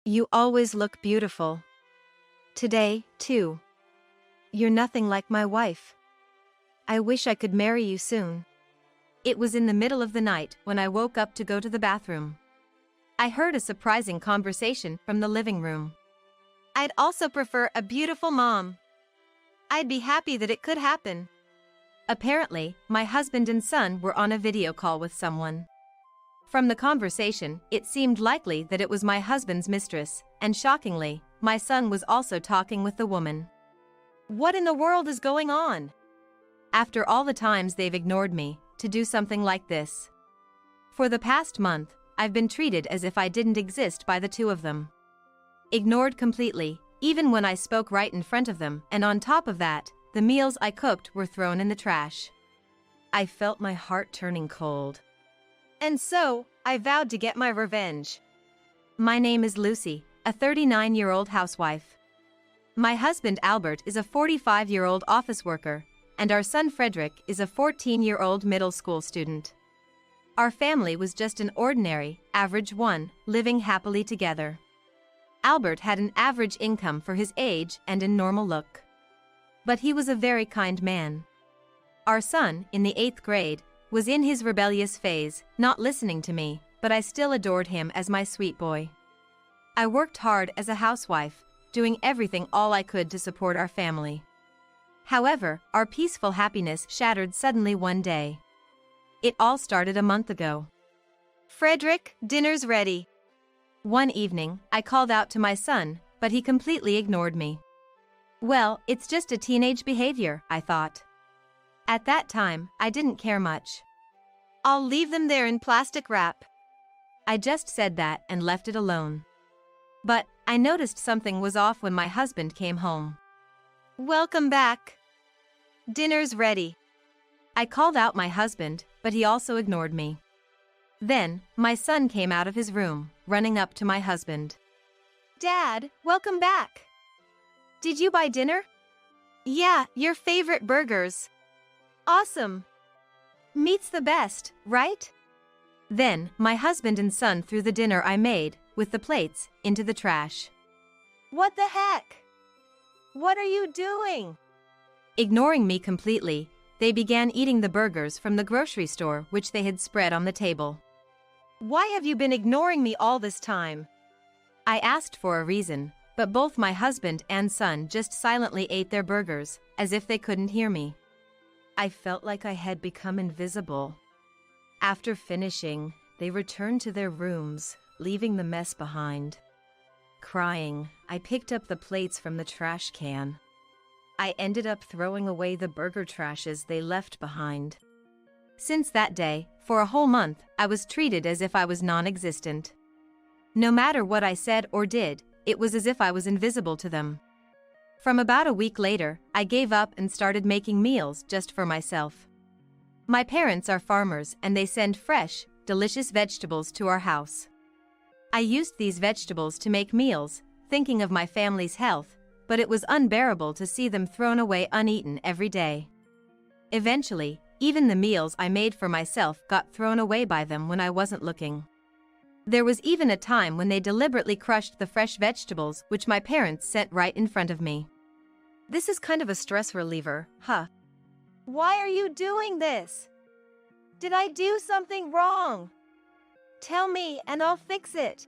You always look beautiful. Today, too. You're nothing like my wife. I wish I could marry you soon. It was in the middle of the night when I woke up to go to the bathroom. I heard a surprising conversation from the living room. I'd also prefer a beautiful mom. I'd be happy that it could happen. Apparently, my husband and son were on a video call with someone. From the conversation, it seemed likely that it was my husband's mistress, and shockingly, my son was also talking with the woman. What in the world is going on? After all the times they've ignored me, to do something like this. For the past month, I've been treated as if I didn't exist by the two of them. Ignored completely, even when I spoke right in front of them, and on top of that, the meals I cooked were thrown in the trash. I felt my heart turning cold. And so, I vowed to get my revenge. My name is Lucy, a 39-year-old housewife. My husband Albert is a 45-year-old office worker, and our son Frederick is a 14-year-old middle school student. Our family was just an ordinary, average one, living happily together. Albert had an average income for his age and a normal look. But he was a very kind man. Our son, in the 8th grade, was in his rebellious phase, not listening to me, but I still adored him as my sweet boy. I worked hard as a housewife, doing everything all I could to support our family. However, our peaceful happiness shattered suddenly one day. It all started a month ago. Frederick, dinner's ready. One evening, I called out to my son, but he completely ignored me. Well, it's just a teenage behavior, I thought. At that time, I didn't care much. I'll leave them there in plastic wrap. I just said that and left it alone. But I noticed something was off when my husband came home. Welcome back. Dinner's ready. I called out my husband, but he also ignored me. Then, my son came out of his room, running up to my husband. Dad, welcome back. Did you buy dinner? Yeah, your favorite burgers. Awesome. Meat's the best, right? Then, my husband and son threw the dinner I made, with the plates, into the trash. What the heck? What are you doing? Ignoring me completely, they began eating the burgers from the grocery store which they had spread on the table. Why have you been ignoring me all this time? I asked for a reason, but both my husband and son just silently ate their burgers, as if they couldn't hear me. I felt like I had become invisible. After finishing, they returned to their rooms, leaving the mess behind. Crying, I picked up the plates from the trash can. I ended up throwing away the burger trashes they left behind. Since that day, for a whole month, I was treated as if I was non-existent. No matter what I said or did, it was as if I was invisible to them. From about a week later, I gave up and started making meals just for myself. My parents are farmers and they send fresh, delicious vegetables to our house. I used these vegetables to make meals, thinking of my family's health, but it was unbearable to see them thrown away uneaten every day. Eventually, even the meals I made for myself got thrown away by them when I wasn't looking. There was even a time when they deliberately crushed the fresh vegetables which my parents sent right in front of me. This is kind of a stress reliever, huh? Why are you doing this? Did I do something wrong? Tell me and I'll fix it.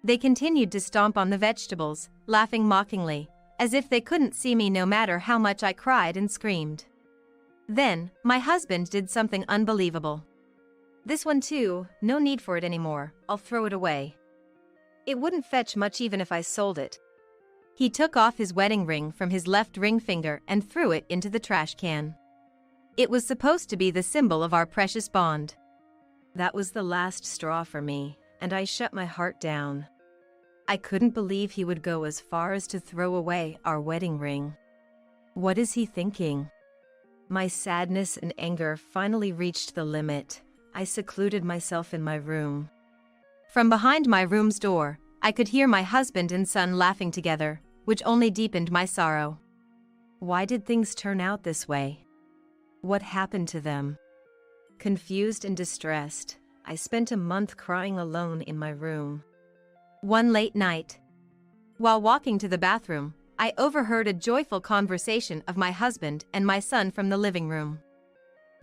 They continued to stomp on the vegetables, laughing mockingly, as if they couldn't see me no matter how much I cried and screamed. Then, my husband did something unbelievable. This one too, no need for it anymore, I'll throw it away. It wouldn't fetch much even if I sold it. He took off his wedding ring from his left ring finger and threw it into the trash can. It was supposed to be the symbol of our precious bond. That was the last straw for me, and I shut my heart down. I couldn't believe he would go as far as to throw away our wedding ring. What is he thinking? My sadness and anger finally reached the limit. I secluded myself in my room. From behind my room's door, I could hear my husband and son laughing together, which only deepened my sorrow. Why did things turn out this way? What happened to them? Confused and distressed, I spent a month crying alone in my room. One late night, while walking to the bathroom, I overheard a joyful conversation of my husband and my son from the living room.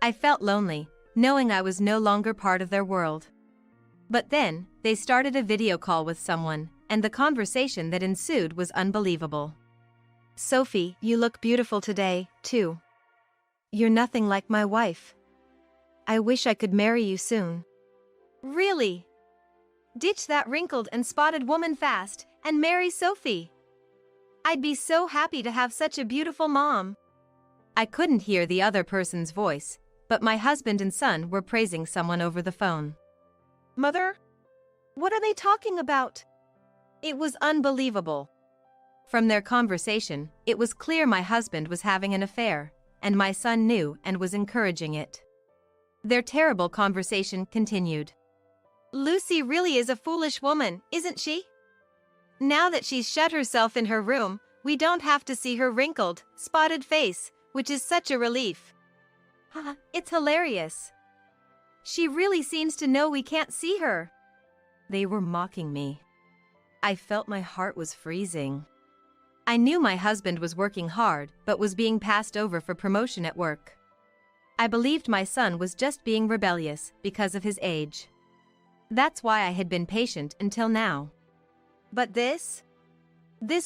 I felt lonely, knowing I was no longer part of their world. But then, they started a video call with someone, and the conversation that ensued was unbelievable. "Sophie, you look beautiful today, too. You're nothing like my wife. I wish I could marry you soon." "Really? Ditch that wrinkled and spotted woman fast, and marry Sophie. I'd be so happy to have such a beautiful mom." I couldn't hear the other person's voice, but my husband and son were praising someone over the phone. "Mother? What are they talking about?" It was unbelievable. From their conversation, it was clear my husband was having an affair, and my son knew and was encouraging it. Their terrible conversation continued. "Lucy really is a foolish woman, isn't she? Now that she's shut herself in her room, we don't have to see her wrinkled, spotted face, which is such a relief. It's hilarious. She really seems to know we can't see her." They were mocking me. I felt my heart was freezing. I knew my husband was working hard but was being passed over for promotion at work. I believed my son was just being rebellious because of his age. That's why I had been patient until now. But this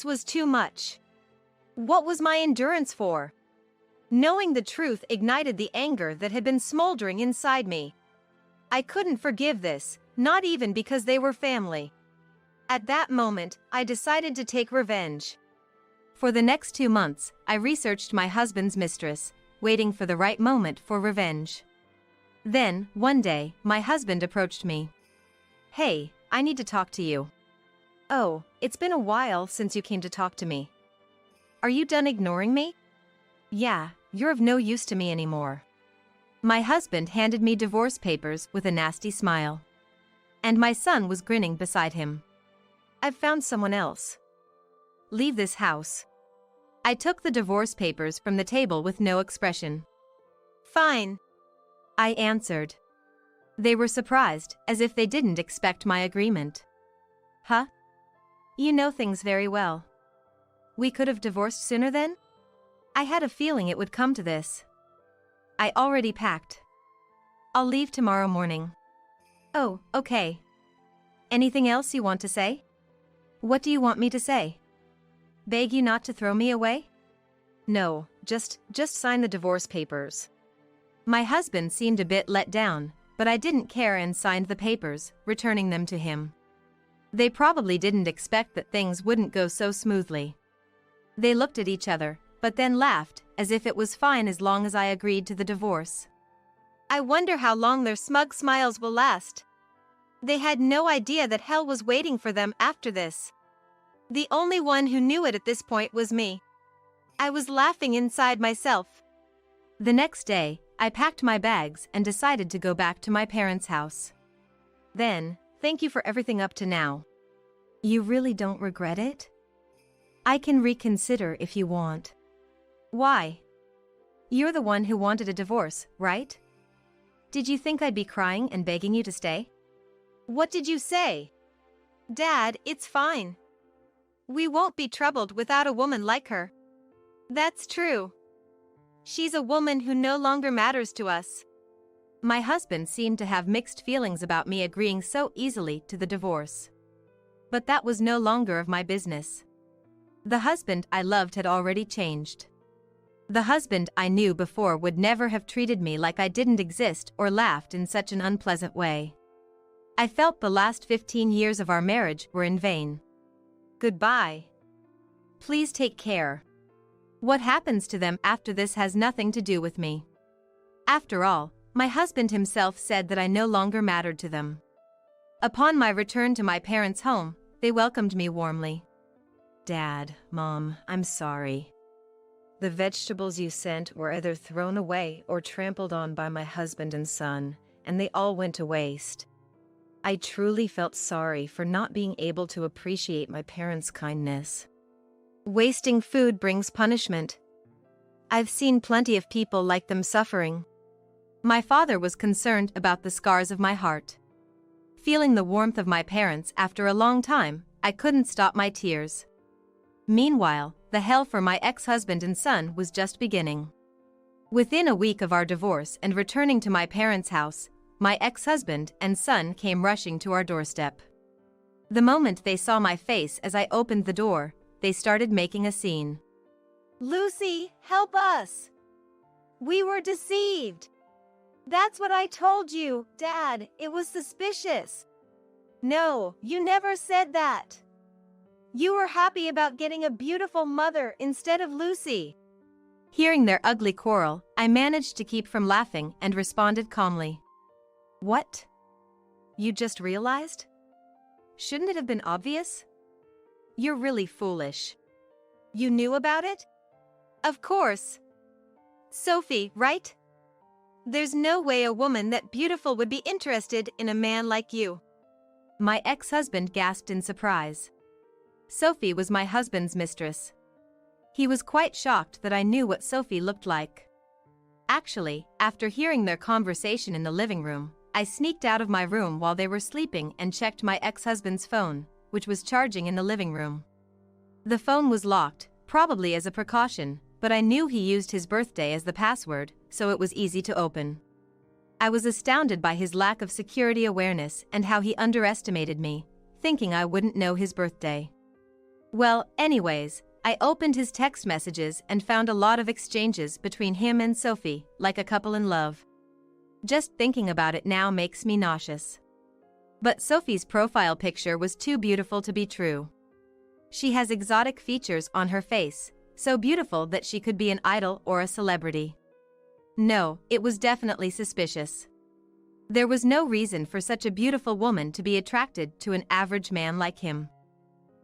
was too much. What was my endurance for? Knowing the truth ignited the anger that had been smoldering inside me. I couldn't forgive this, not even because they were family. At that moment, I decided to take revenge. For the next 2 months, I researched my husband's mistress, waiting for the right moment for revenge. Then, one day, my husband approached me. "Hey, I need to talk to you." "Oh, it's been a while since you came to talk to me. Are you done ignoring me?" "Yeah, you're of no use to me anymore." My husband handed me divorce papers with a nasty smile. And my son was grinning beside him. "I've found someone else. Leave this house." I took the divorce papers from the table with no expression. "Fine," I answered. They were surprised, as if they didn't expect my agreement. "Huh? You know things very well. We could have divorced sooner then? I had a feeling it would come to this." "I already packed. I'll leave tomorrow morning." "Oh, okay. Anything else you want to say?" "What do you want me to say? Beg you not to throw me away?" "No, just sign the divorce papers." My husband seemed a bit let down, but I didn't care and signed the papers, returning them to him. They probably didn't expect that things wouldn't go so smoothly. They looked at each other, but then laughed, as if it was fine as long as I agreed to the divorce. I wonder how long their smug smiles will last. They had no idea that hell was waiting for them after this. The only one who knew it at this point was me. I was laughing inside myself. The next day, I packed my bags and decided to go back to my parents' house. "Then, thank you for everything up to now. You really don't regret it? I can reconsider if you want." "Why? You're the one who wanted a divorce, right? Did you think I'd be crying and begging you to stay?" "What did you say?" "Dad, it's fine. We won't be troubled without a woman like her." "That's true. She's a woman who no longer matters to us." My husband seemed to have mixed feelings about me agreeing so easily to the divorce. But that was no longer of my business. The husband I loved had already changed. The husband I knew before would never have treated me like I didn't exist or laughed in such an unpleasant way. I felt the last 15 years of our marriage were in vain. Goodbye. Please take care. What happens to them after this has nothing to do with me. After all, my husband himself said that I no longer mattered to them. Upon my return to my parents' home, they welcomed me warmly. "Dad, Mom, I'm sorry. The vegetables you sent were either thrown away or trampled on by my husband and son, and they all went to waste. I truly felt sorry for not being able to appreciate my parents' kindness. Wasting food brings punishment. I've seen plenty of people like them suffering." My father was concerned about the scars of my heart. Feeling the warmth of my parents after a long time, I couldn't stop my tears. Meanwhile, the hell for my ex-husband and son was just beginning. Within a week of our divorce and returning to my parents' house, my ex-husband and son came rushing to our doorstep. The moment they saw my face as I opened the door, they started making a scene. Lucy, help us! We were deceived! That's what I told you, Dad. It was suspicious. No, you never said that. You were happy about getting a beautiful mother instead of Lucy. Hearing their ugly quarrel, I managed to keep from laughing and responded calmly. What? You just realized? Shouldn't it have been obvious? You're really foolish. You knew about it? Of course. Sophie, right? There's no way a woman that beautiful would be interested in a man like you. My ex-husband gasped in surprise. Sophie was my husband's mistress. He was quite shocked that I knew what Sophie looked like. Actually, after hearing their conversation in the living room, I sneaked out of my room while they were sleeping and checked my ex-husband's phone, which was charging in the living room. The phone was locked, probably as a precaution, but I knew he used his birthday as the password, so it was easy to open. I was astounded by his lack of security awareness and how he underestimated me, thinking I wouldn't know his birthday. Well, anyways, I opened his text messages and found a lot of exchanges between him and Sophie, like a couple in love. Just thinking about it now makes me nauseous. But Sophie's profile picture was too beautiful to be true. She has exotic features on her face, so beautiful that she could be an idol or a celebrity. No, it was definitely suspicious. There was no reason for such a beautiful woman to be attracted to an average man like him.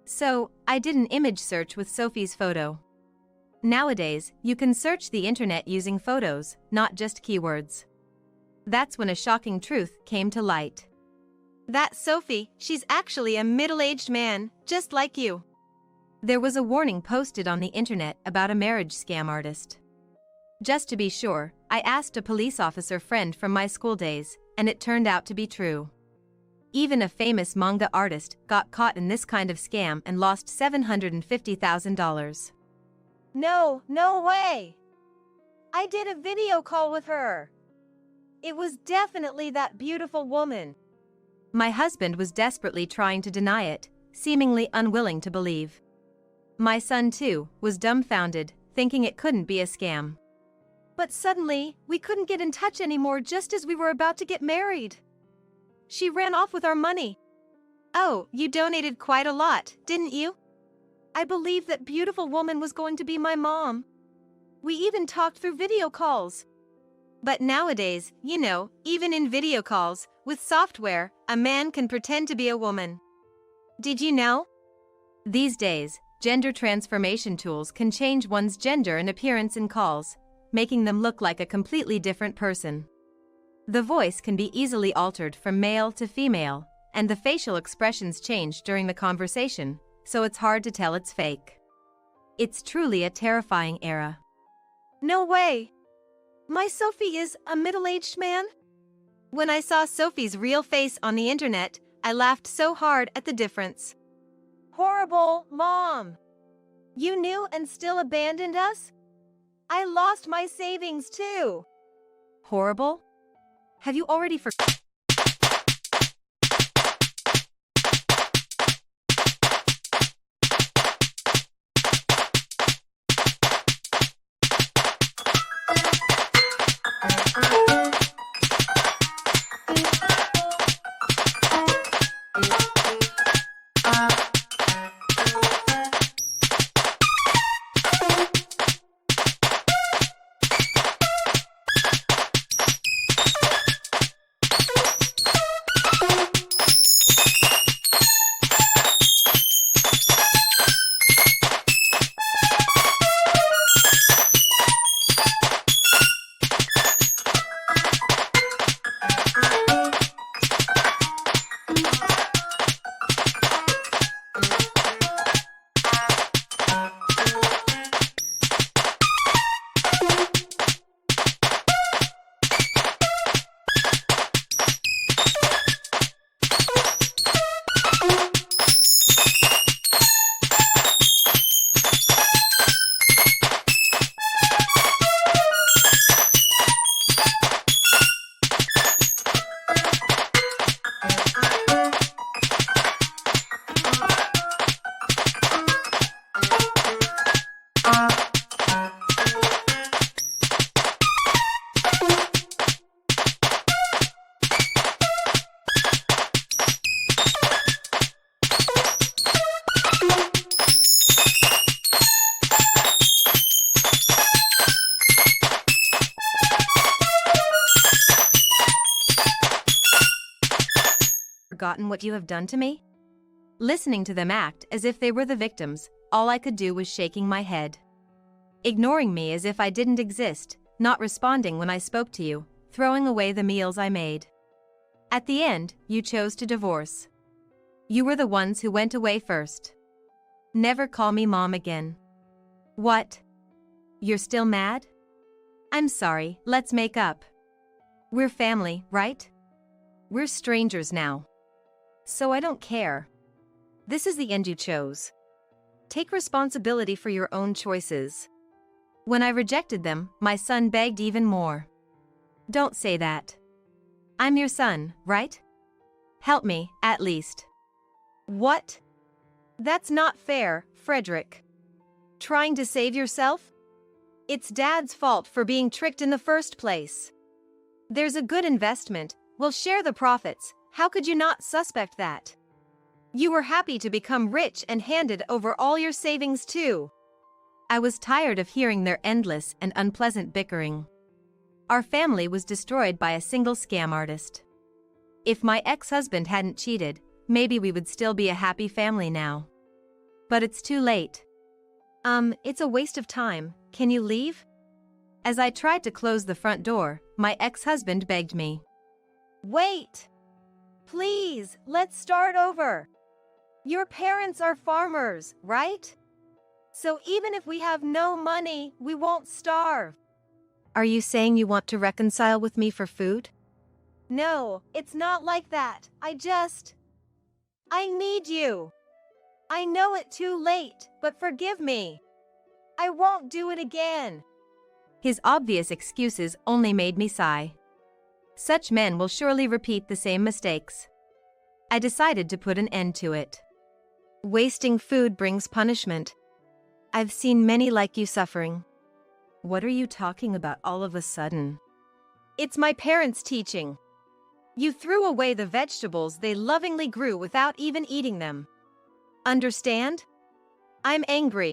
So, I did an image search with Sophie's photo. Nowadays, you can search the internet using photos, not just keywords. That's when a shocking truth came to light. That's Sophie, she's actually a middle-aged man, just like you. There was a warning posted on the internet about a marriage scam artist. Just to be sure, I asked a police officer friend from my school days, and it turned out to be true. Even a famous manga artist got caught in this kind of scam and lost $750,000. No way! I did a video call with her. It was definitely that beautiful woman. My husband was desperately trying to deny it, seemingly unwilling to believe. My son, too, was dumbfounded, thinking it couldn't be a scam. But suddenly, we couldn't get in touch anymore just as we were about to get married. She ran off with our money. Oh, you donated quite a lot, didn't you? I believed that beautiful woman was going to be my mom. We even talked through video calls. But nowadays, you know, even in video calls, with software, a man can pretend to be a woman. Did you know? These days, gender transformation tools can change one's gender and appearance in calls, making them look like a completely different person. The voice can be easily altered from male to female, and the facial expressions change during the conversation, so it's hard to tell it's fake. It's truly a terrifying era. No way! My Sophie is a middle-aged man? When I saw Sophie's real face on the internet, I laughed so hard at the difference. Horrible, Mom! You knew and still abandoned us? I lost my savings too. Horrible? Have you already forgotten? forgotten what you have done to me? Listening to them act as if they were the victims, all I could do was shaking my head. Ignoring me as if I didn't exist, not responding when I spoke to you, throwing away the meals I made. At the end, you chose to divorce. You were the ones who went away first. Never call me mom again. What? You're still mad? I'm sorry, let's make up. We're family, right? We're strangers now. So I don't care. This is the end you chose. Take responsibility for your own choices. When I rejected them, my son begged even more. Don't say that. I'm your son, right? Help me, at least. What? That's not fair, Frederick. Trying to save yourself? It's Dad's fault for being tricked in the first place. There's a good investment, we'll share the profits, how could you not suspect that? You were happy to become rich and handed over all your savings too. I was tired of hearing their endless and unpleasant bickering. Our family was destroyed by a single scam artist. If my ex-husband hadn't cheated, maybe we would still be a happy family now. But it's too late. It's a waste of time, can you leave? As I tried to close the front door, my ex-husband begged me. Wait! Please, let's start over. Your parents are farmers, right? So even if we have no money, we won't starve. Are you saying you want to reconcile with me for food? No, it's not like that. I need you. I know it too late, but forgive me. I won't do it again. His obvious excuses only made me sigh. Such men will surely repeat the same mistakes. I decided to put an end to it. Wasting food brings punishment. I've seen many like you suffering. What are you talking about all of a sudden? It's my parents' teaching. You threw away the vegetables they lovingly grew without even eating them. Understand? I'm angry.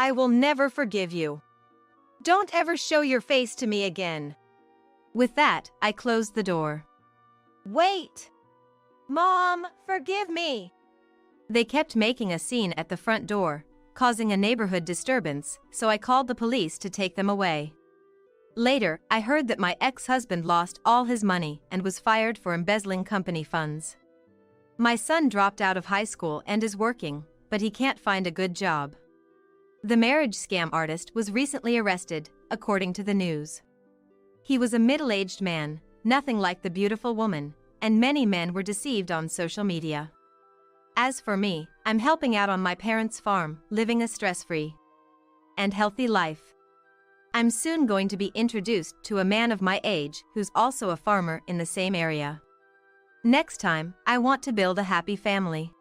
I will never forgive you. Don't ever show your face to me again. With that, I closed the door. Wait! Mom, forgive me! They kept making a scene at the front door, causing a neighborhood disturbance, so I called the police to take them away. Later, I heard that my ex-husband lost all his money and was fired for embezzling company funds. My son dropped out of high school and is working, but he can't find a good job. The marriage scam artist was recently arrested, according to the news. He was a middle-aged man, nothing like the beautiful woman, and many men were deceived on social media. As for me, I'm helping out on my parents' farm, living a stress-free and healthy life. I'm soon going to be introduced to a man of my age who's also a farmer in the same area. Next time, I want to build a happy family.